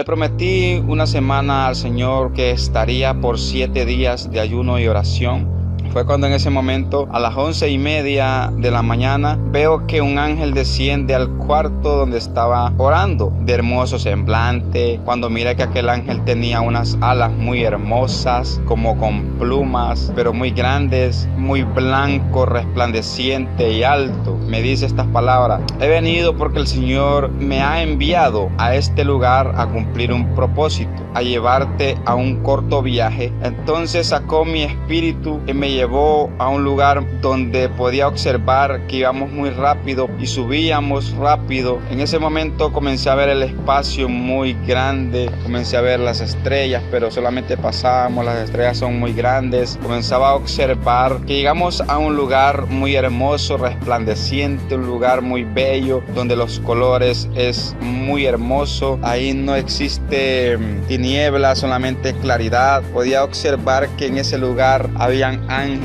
prometí una semana al Señor que estaría por 7 días de ayuno y oración. Fue cuando en ese momento, a las 11:30 de la mañana, veo que un ángel desciende al cuarto donde estaba orando, de hermoso semblante. Cuando miré que aquel ángel tenía unas alas muy hermosas, como con plumas, pero muy grandes, muy blanco, resplandeciente y alto, me dice estas palabras: he venido porque el Señor me ha enviado a este lugar a cumplir un propósito, a llevarte a un corto viaje. Entonces sacó mi espíritu y me llevó a un lugar donde podía observar que íbamos muy rápido y subíamos rápido. En ese momento comencé a ver el espacio muy grande, comencé a ver las estrellas, pero solamente pasábamos, las estrellas son muy grandes. Comenzaba a observar que llegamos a un lugar muy hermoso, resplandeciente, un lugar muy bello, donde los colores es muy hermoso. Ahí no existe tinieblas, solamente claridad. Podía observar que en ese lugar habían ángeles,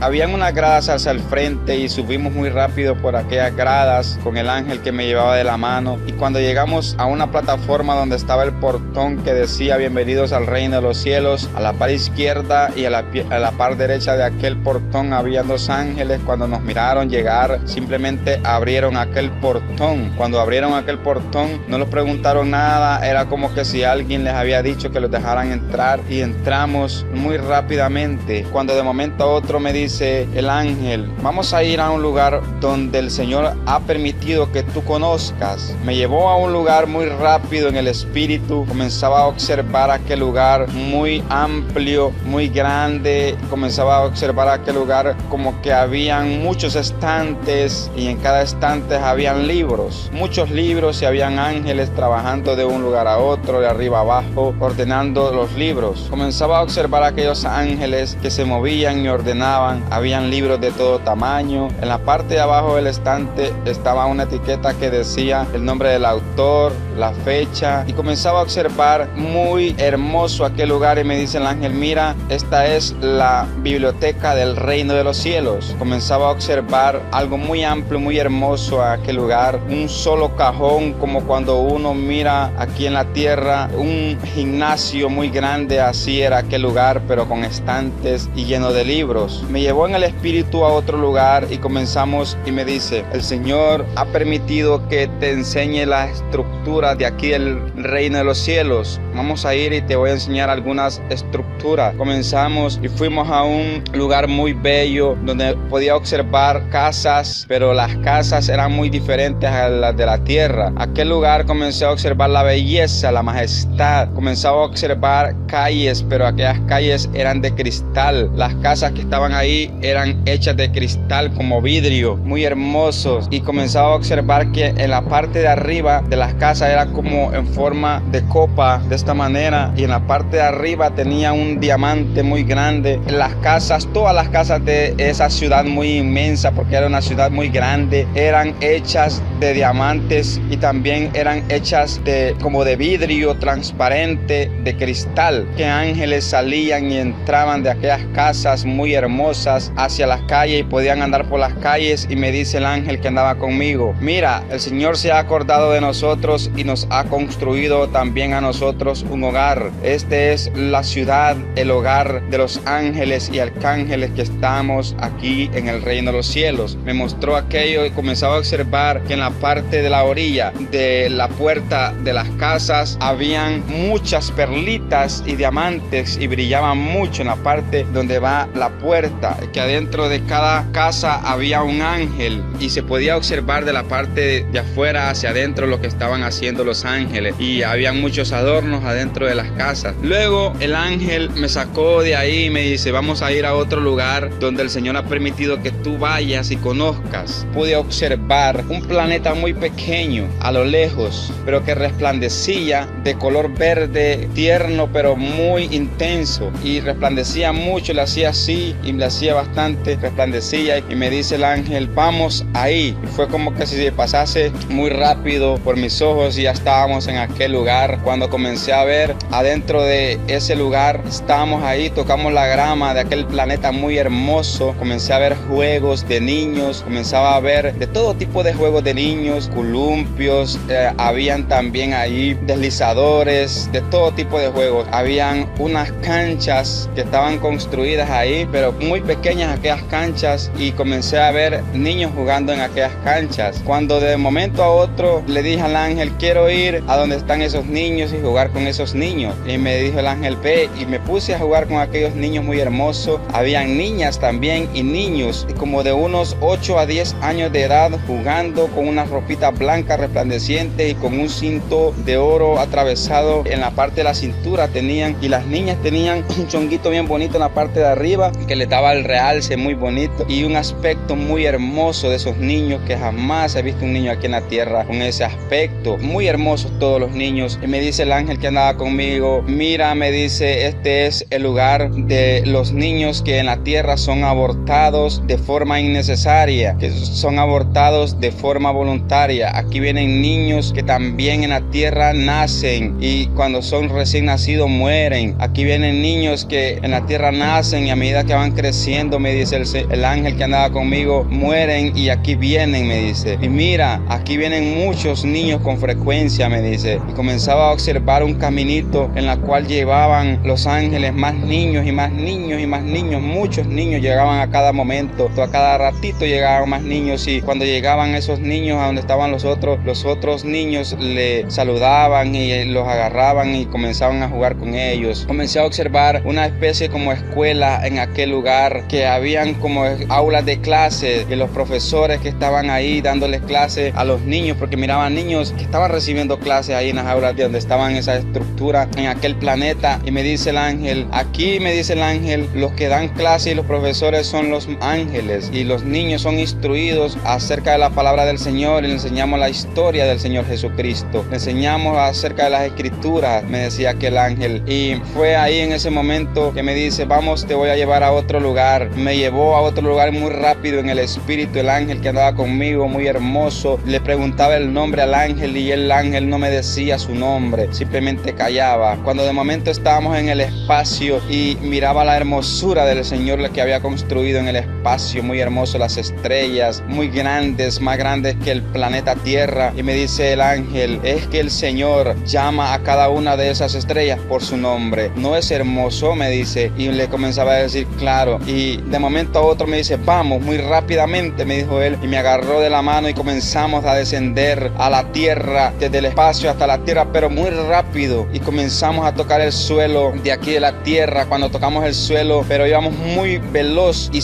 habían unas gradas hacia el frente y subimos muy rápido por aquellas gradas con el ángel que me llevaba de la mano. Y cuando llegamos a una plataforma donde estaba el portón que decía bienvenidos al reino de los cielos, a la par izquierda y a la par derecha de aquel portón había 2 ángeles. Cuando nos miraron llegar, simplemente abrieron aquel portón. Cuando abrieron aquel portón no nos preguntaron nada, era como que si alguien les había dicho que los dejaran entrar, y entramos muy rápidamente. Cuando de momento a otro me dice el ángel: vamos a ir a un lugar donde el Señor ha permitido que tú conozcas. Me llevó a un lugar muy rápido en el espíritu. Comenzaba a observar aquel lugar muy amplio, muy grande. Comenzaba a observar aquel lugar como que habían muchos estantes, y en cada estante habían libros, muchos libros, y habían ángeles trabajando de un lugar a otro, de arriba a abajo, ordenando los libros. Comenzaba a observar aquellos ángeles que se movían y ordenaban. Habían libros de todo tamaño. En la parte de abajo del estante estaba una etiqueta que decía el nombre del autor, la fecha, y comenzaba a observar muy hermoso aquel lugar. Y me dice el ángel: mira, esta es la biblioteca del reino de los cielos. Comenzaba a observar algo muy amplio, muy hermoso a aquel lugar, un solo cajón, como cuando uno mira aquí en la tierra un gimnasio muy grande. Así era aquel lugar, pero con estantes y lleno de libros. Me llevó en el espíritu a otro lugar y comenzamos, y me dice: el Señor ha permitido que te enseñe la estructura de aquí del reino de los cielos. Vamos a ir y te voy a enseñar algunas estructuras. Comenzamos y fuimos a un lugar muy bello donde podía observar casas, pero las casas eran muy diferentes a las de la tierra. Aquel lugar comencé a observar la belleza, la majestad. Comenzaba a observar calles, pero aquellas calles eran de cristal. Las casas que estaban ahí eran hechas de cristal como vidrio, muy hermosos. Y comenzaba a observar que en la parte de arriba de las casas era como en forma de copa, de esta manera, y en la parte de arriba tenía un diamante muy grande. Las casas, todas las casas de esa ciudad muy inmensa, porque era una ciudad muy grande, eran hechas de diamantes, y también eran hechas como de vidrio transparente, de cristal. Que ángeles salían y entraban de aquellas casas muy hermosas hacia las calles, y podían andar por las calles. Y me dice el ángel que andaba conmigo: mira, el Señor se ha acordado de nosotros y nos ha construido también a nosotros un hogar. Este es la ciudad, el hogar de los ángeles y arcángeles que estamos aquí en el reino de los cielos. Me mostró aquello y comenzaba a observar que en la parte de la orilla de la puerta de las casas habían muchas perlitas y diamantes, y brillaban mucho en la parte donde va la puerta, que adentro de cada casa había un ángel, y se podía observar de la parte de afuera hacia adentro lo que estaban haciendo los ángeles, y habían muchos adornos adentro de las casas. Luego el ángel me sacó de ahí y me dice: vamos a ir a otro lugar donde el Señor ha permitido que tú vayas y conozcas. Pude observar un planeta muy pequeño a lo lejos, pero que resplandecía de color verde tierno, pero muy intenso, y resplandecía mucho. Le hacía así ahí y le hacía bastante, resplandecía, y me dice el ángel, vamos ahí. Y fue como que si se pasase muy rápido por mis ojos y ya estábamos en aquel lugar. Cuando comencé a ver adentro de ese lugar, estábamos ahí, tocamos la grama de aquel planeta muy hermoso. Comencé a ver juegos de niños, comenzaba a ver de todo tipo de juegos de niños, columpios, habían también ahí deslizadores, de todo tipo de juegos. Habían unas canchas que estaban construidas ahí, pero muy pequeñas aquellas canchas, y comencé a ver niños jugando en aquellas canchas. Cuando de momento a otro le dije al ángel, quiero ir a donde están esos niños y jugar con esos niños. Y me dijo el ángel, ve, y me puse a jugar con aquellos niños muy hermosos. Habían niñas también y niños como de unos 8 a 10 años de edad jugando con unas ropitas blancas resplandecientes y con un cinto de oro atravesado en la parte de la cintura tenían, y las niñas tenían un chonguito bien bonito en la parte de arriba que le daba el realce muy bonito, y un aspecto muy hermoso de esos niños que jamás he visto un niño aquí en la tierra con ese aspecto. Muy hermosos todos los niños. Y me dice el ángel que andaba conmigo, mira, me dice, este es el lugar de los niños que en la tierra son abortados de forma innecesaria, que son abortados de forma voluntaria. Aquí vienen niños que también en la tierra nacen y cuando son recién nacidos mueren. Aquí vienen niños que en la tierra nacen y a medida que van creciendo, me dice el ángel que andaba conmigo, mueren y aquí vienen, me dice. Y mira, aquí vienen muchos niños con frecuencia, me dice. Y comenzaba a observar un caminito en la cual llevaban los ángeles más niños y más niños y más niños. Muchos niños llegaban a cada momento, a cada ratito llegaban más niños, y cuando llegaban esos niños a donde estaban los otros niños le saludaban y los agarraban y comenzaban a jugar con ellos. Comencé a observar una especie como escuela en aquel lugar, que habían como aulas de clases, y los profesores que estaban ahí dándoles clases a los niños, porque miraban niños que estaban recibiendo clases ahí en las aulas de donde estaban esa estructura en aquel planeta. Y me dice el ángel, aquí, me dice el ángel, los que dan clases y los profesores son los ángeles, y los niños son instruidos acerca de la palabra del Señor, y le enseñamos la historia del Señor Jesucristo, le enseñamos acerca de las escrituras, me decía aquel ángel. Y fue ahí en ese momento que me dice, vamos, te voy a llevar a otro lugar. Me llevó a otro lugar muy rápido en el espíritu, el ángel que andaba conmigo, muy hermoso. Le preguntaba el nombre al ángel y el ángel no me decía su nombre, simplemente callaba. Cuando de momento estábamos en el espacio y miraba la hermosura del Señor que había construido en el espacio, muy hermoso, las estrellas muy grandes, más grandes que el planeta Tierra. Y me dice el ángel, es que el Señor llama a cada una de esas estrellas por su nombre. ¿No es hermoso?, me dice. Y le comenzaba a decir, claro. Y de momento a otro me dice, vamos, muy rápidamente, me dijo él, y me agarró de la mano y comenzamos a descender a la tierra, desde el espacio hasta la tierra, pero muy rápido. Y comenzamos a tocar el suelo de aquí de la tierra. Cuando tocamos el suelo, pero íbamos muy veloz, y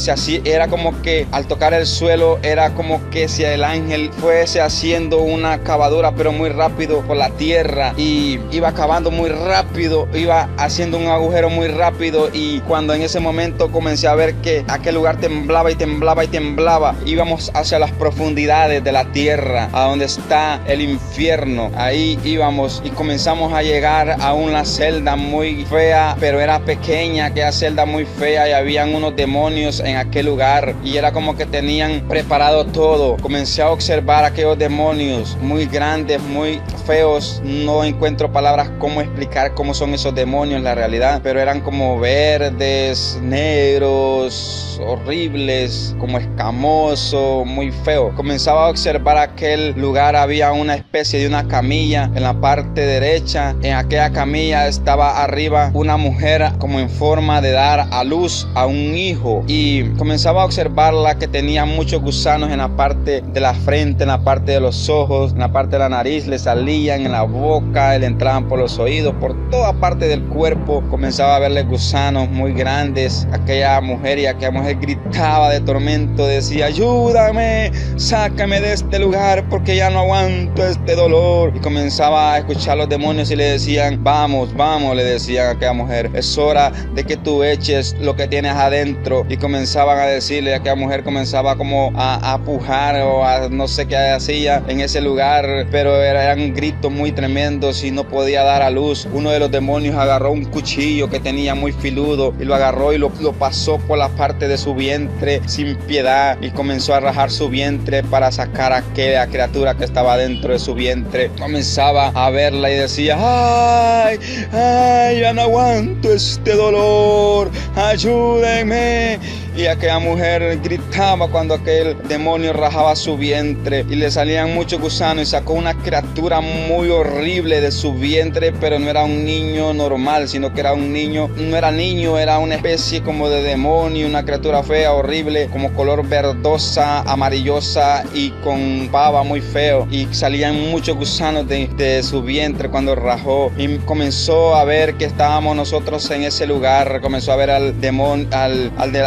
era como que al tocar el suelo era como que si el ángel fuese haciendo una cavadura, pero muy rápido por la tierra, y iba cavando muy rápido, iba haciendo un agujero muy rápido. Y cuando en ese momento comencé a ver que aquel lugar temblaba y temblaba y temblaba, íbamos hacia las profundidades de la tierra, a donde está el infierno. Ahí íbamos y comenzamos a llegar a una celda muy fea, pero era pequeña, aquella celda muy fea, y habían unos demonios en aquel lugar, y era como que tenían preparado todo. Comencé a observar aquellos demonios muy grandes, muy feos. No encuentro palabras cómo explicar cómo son esos demonios en la realidad, pero eran como verdes, negros, horribles, como escamoso, muy feo. Comenzaba a observar aquel lugar. Había una especie de una camilla en la parte derecha. En aquella camilla estaba arriba una mujer como en forma de dar a luz a un hijo, y comenzaba a observarla, que tenía muchos gusanos en la parte de la frente, en la parte de los ojos, en la parte de la nariz, le salían en la boca, le entraban por los oídos, por toda parte del cuerpo. Comenzaba a verle gusanos muy grandes. Aquella mujer gritaba de tormento, decía, ayúdame, sácame de este lugar porque ya no aguanto este dolor. Y comenzaba a escuchar los demonios y le decían, vamos, le decían a aquella mujer, es hora de que tú eches lo que tienes adentro. Y comenzaban a decirle, aquella mujer comenzaba como a pujar o a no sé qué hacía en ese lugar, pero eran gritos muy tremendos y no podía dar a luz. Uno de los demonios agarró un cuchillo que tenía muy filudo y lo agarró y lo lo pasó por la parte de su vientre sin piedad y comenzó a rajar su vientre para sacar a aquella criatura que estaba dentro de su vientre. Comenzaba a verla y decía: ¡ay! ¡Ay! Ya no aguanto este dolor, ayúdenme. Y aquella mujer gritaba cuando aquel demonio rajaba su vientre y le salían muchos gusanos y sacó una criatura muy horrible de su vientre, pero no era un niño normal, sino que era un niño, no era niño, era una especie como de demonio, una criatura fea, horrible, como color verdosa, amarillosa y con baba muy feo, y salían muchos gusanos de su vientre cuando rajó. Y comenzó a ver que estábamos nosotros en ese lugar, comenzó a ver al demonio, a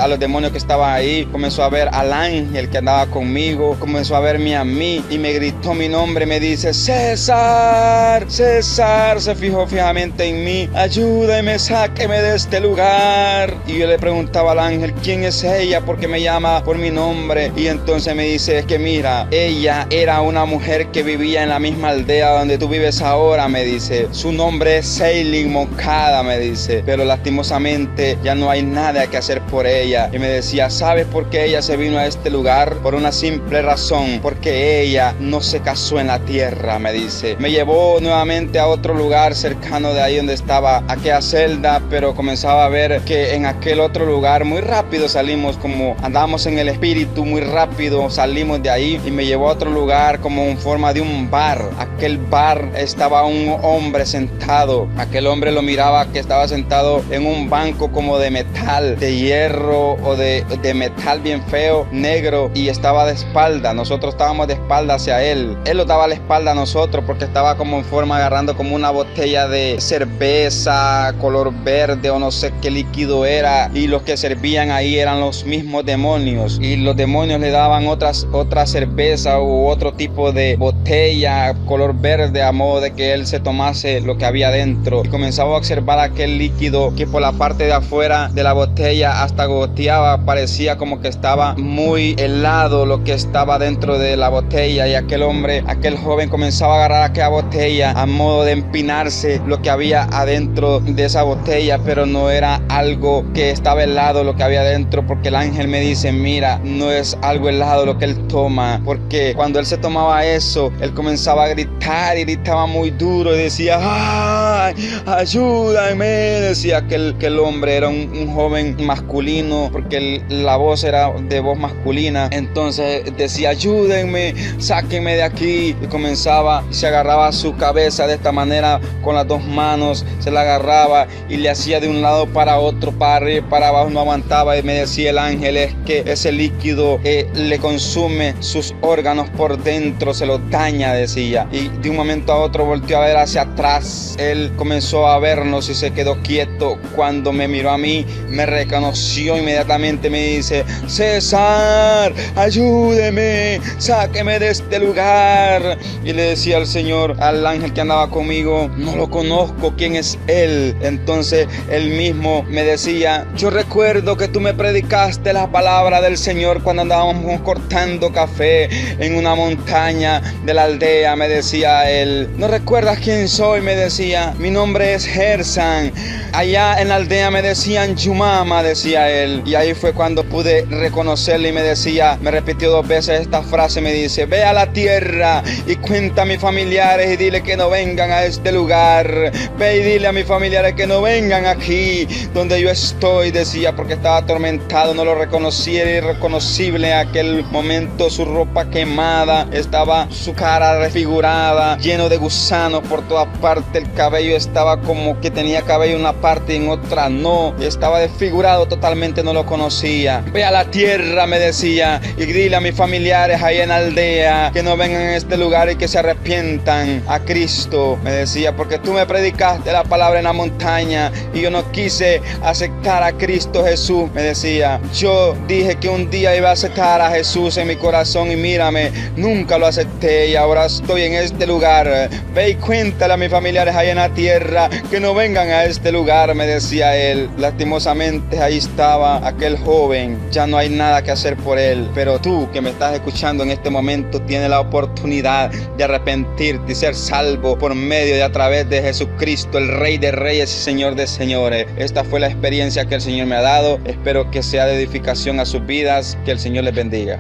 los demonios que estaban ahí, comenzó a ver al ángel que andaba conmigo, comenzó a verme a mí y me gritó mi nombre, me dice: César, César. Se fijó fijamente en mí: ayúdeme, sáqueme de este lugar. Y yo le preguntaba al ángel: ¿quién es ella? Porque me llama por mi nombre. Y entonces me dice: es que mira, ella era una mujer que vivía en la misma aldea donde tú vives ahora, me dice. Su nombre es Seilin Moncada, me dice, pero lastimosamente ya no hay nada que hacer por ella. Y me decía: ¿sabes por qué ella se vino a este lugar? Por una simple razón: porque ella no se casó en la tierra, me dice. Me llevó nuevamente a otro lugar cercano de ahí donde estaba aquella celda, pero comenzaba a ver que en aquel otro lugar muy rápido salimos, como andábamos en el espíritu, muy rápido salimos de ahí y me llevó a otro lugar como en forma de un bar. Aquel bar estaba un hombre sentado. Aquel hombre lo miraba que estaba sentado en un banco como de metal, de hierro o de metal bien feo, negro, y estaba de espalda. Nosotros estábamos de espalda hacia él. Él nos daba la espalda a nosotros porque estaba como en forma agarrando como una botella de cerveza color verde o no sé qué líquido era, y los que servían ahí eran los mismos demonios, y los demonios le daban otra cerveza u otro tipo de botella color verde a modo de que él se tomase lo que había dentro. Y comenzaba a observar aquel líquido que por la parte de afuera de la botella hasta goteaba, parecía como que estaba muy helado lo que estaba dentro de la botella. Y aquel joven comenzaba a agarrar aquella botella a modo de empinarse lo que había adentro de esa botella, pero no era algo que estaba helado lo que había adentro, porque el ángel me dice: mira, no es algo helado lo que él toma, porque cuando él se tomaba eso, él comenzaba a gritar y gritaba muy duro y decía: ¡ay! ¡Ayúdame! Decía que el hombre era un joven masculino, porque la voz era de voz masculina. Entonces decía: ayúdenme, sáquenme de aquí. Y comenzaba y se agarraba su cabeza de esta manera con las dos manos, se la agarraba y le hacía de un lado para otro, para arriba, para abajo, no aguantaba. Y me decía el ángel: es que ese líquido le consume sus órganos por dentro, se los daña, decía. Y de un momento a otro volteó a ver hacia atrás. Él comenzó a vernos y se quedó quieto. Cuando me miró a mí, me reconoció inmediatamente, me dice: César, ayúdeme, sáqueme de este lugar. Y le decía al Señor, al ángel que andaba conmigo: no lo conozco, ¿quién es él? Entonces él mismo me decía: yo recuerdo que tú me predicaste la palabra del Señor cuando andábamos cortando café en una montaña de la aldea. Me decía él: ¿no recuerdas quién soy? Me decía: mi nombre es Gersan. Allá en la aldea me decían Yumama, decía él. Y ahí fue cuando pude reconocerle y me decía, me repitió 2 veces esta frase, me dice: ve a la tierra y cuenta a mis familiares y dile que no vengan a este lugar. Ve y dile a mis familiares que no vengan aquí donde yo estoy, decía, porque estaba atormentado, no lo reconocía, era irreconocible en aquel momento, su ropa quemada, estaba su cara desfigurada, lleno de gusanos por toda parte, el cabello estaba como que tenía cabello en una parte y en otra no, estaba desfigurado totalmente, no lo conocía. Ve a la tierra, me decía, y dile a mis familiares ahí en la aldea que no vengan a este lugar y que se arrepientan a Cristo, me decía, porque tú me predicaste la palabra en la montaña y yo no quise aceptar a Cristo Jesús, me decía. Yo dije que un día iba a aceptar a Jesús en mi corazón y mírame, nunca lo acepté y ahora estoy en este lugar. Ve y cuéntale a mis familiares ahí en la tierra que no vengan a este lugar, me decía él. Lastimosamente ahí estaba aquel aquel joven ya no hay nada que hacer por él, pero tú que me estás escuchando en este momento tienes la oportunidad de arrepentirte y ser salvo por medio y a través de Jesucristo, el Rey de Reyes y Señor de Señores. Esta fue la experiencia que el Señor me ha dado. Espero que sea de edificación a sus vidas. Que el Señor les bendiga.